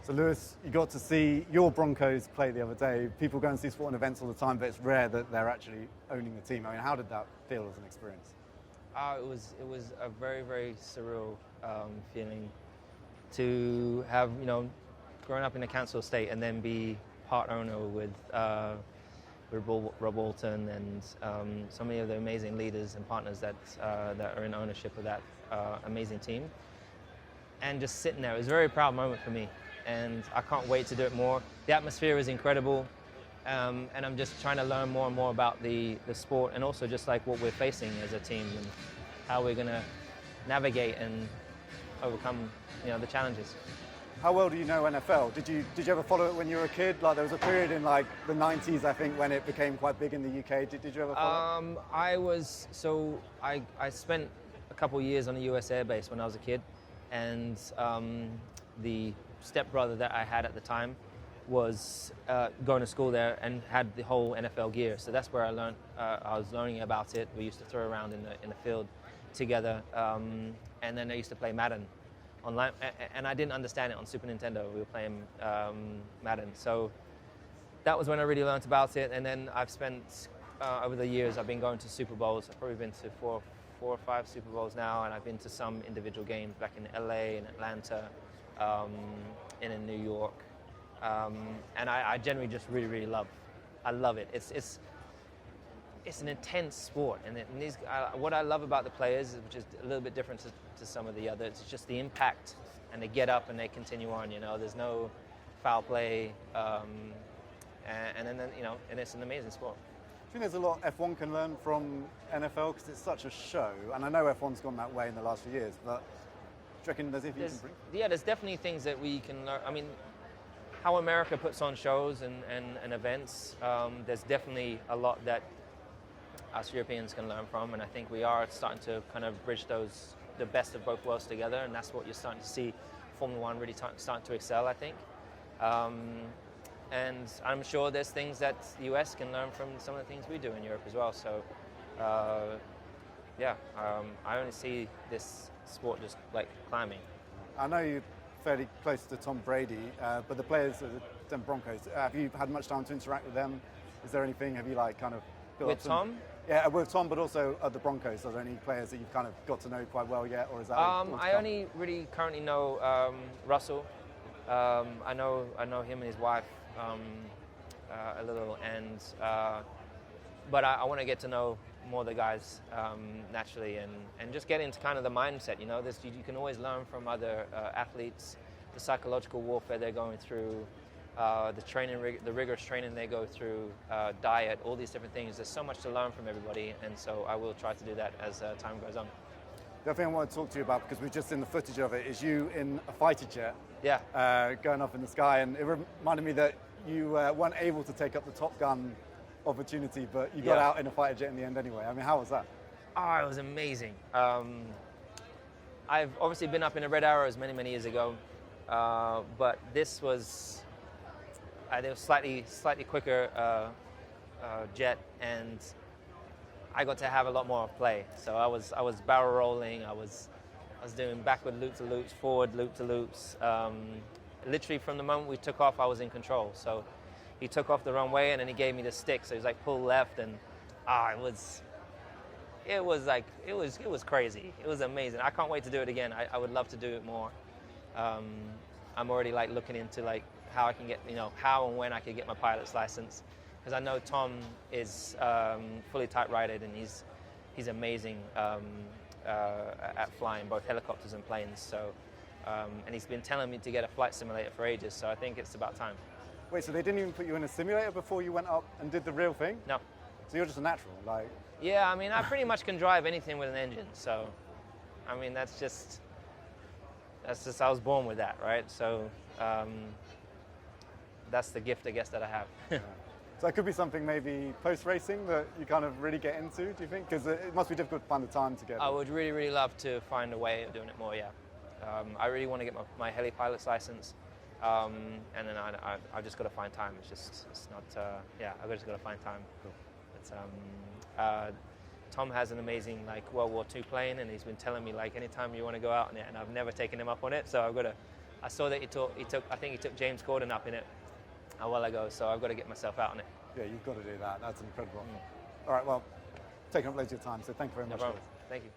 So Lewis, you got to see your Broncos play the other day. People go and see sporting events all the time, but it's rare that they're actually owning the team. I mean, how did that feel as an experience? It was a very, very surreal feeling to have, growing up in a council estate and then be part owner with Rob Walton and so many of the amazing leaders and partners that are in ownership of that amazing team. And just sitting there, it was a very proud moment for me. And I can't wait to do it more. The atmosphere is incredible. And I'm just trying to learn more and more about the sport and also just like what we're facing as a team and how we're going to navigate and overcome, the challenges. How well do you know NFL? Did you ever follow it when you were a kid? Like there was a period in like the 90s, I think, when it became quite big in the UK. Did you ever follow it? I spent a couple of years on a US Air Base when I was a kid, and the stepbrother that I had at the time was going to school there and had the whole NFL gear. So that's where I learned. I was learning about it. We used to throw around in the field together, and then I used to play Madden online. And I didn't understand it on Super Nintendo. We were playing Madden. So that was when I really learned about it. And then I've spent over the years, I've been going to Super Bowls. I've probably been to four or five Super Bowls now, and I've been to some individual games back in LA and Atlanta. And in New York, and I generally just really love it. It's an intense sport, and what I love about the players, which is a little bit different to some of the others, it's just the impact, and they get up and they continue on. There's no foul play, and then and it's an amazing sport. I think there's a lot F1 can learn from NFL because it's such a show, and I know F1's gone that way in the last few years, but. Do you reckon there's anything you can bring? Yeah, there's definitely things that we can learn. I mean, how America puts on shows and events, there's definitely a lot that us Europeans can learn from, and I think we are starting to kind of bridge the best of both worlds together, and that's what you're starting to see Formula One really starting to excel, I think. And I'm sure there's things that the US can learn from some of the things we do in Europe as well. So, I only see this sport just like climbing. I know you're fairly close to Tom Brady, but the players of the Denver Broncos, have you had much time to interact with them? Is there anything, have you like kind of built with up Tom? Yeah, with Tom, but also at the Broncos. Are there any players that you've kind of got to know quite well yet, or is that? I only really currently know Russell. I know him and his wife a little, and but I want to get to know more of the guys naturally, and just get into kind of the mindset. You can always learn from other athletes, the psychological warfare they're going through, the rigorous training they go through, diet, all these different things. There's so much to learn from everybody, and so I will try to do that as time goes on. The other thing I want to talk to you about, because we've just seen the footage of it, is you in a fighter jet, going up in the sky, and it reminded me that you weren't able to take up the Top Gun opportunity, but you got out in a fighter jet in the end anyway. I mean, how was that? Oh, it was amazing. I've obviously been up in the Red Arrows many years ago, but this was it was slightly quicker jet, and I got to have a lot more play. So I was barrel rolling. I was doing backward loop to loops, forward loop to loops. Literally from the moment we took off, I was in control. So he took off the runway, and then he gave me the stick. So he was like, pull left, and it was crazy. It was amazing. I can't wait to do it again. I would love to do it more. I'm already like looking into like how I can get, how and when I could get my pilot's license, because I know Tom is fully type-rated, and he's amazing at flying both helicopters and planes. So, and he's been telling me to get a flight simulator for ages. So I think it's about time. Wait, so they didn't even put you in a simulator before you went up and did the real thing? No. So you're just a natural, like? Yeah, I mean, I pretty much can drive anything with an engine. So, I mean, that's just I was born with that, right? So, that's the gift, I guess, that I have. Yeah. So it could be something maybe post-racing that you kind of really get into, do you think? Because it must be difficult to find the time to get I would really love to find a way of doing it more, yeah. I really want to get my heli pilot's license. And then I've just got to find time. It's not, I've just got to find time. Cool. But, Tom has an amazing World War II plane, and he's been telling me anytime you want to go out on it, and I've never taken him up on it, so I've got to I saw that I think he took James Corden up in it a while ago, so I've got to get myself out on it. Yeah, you've got to do that. That's incredible. All right, well, taking up loads of your time, so thank you very much. No problem. Thank you.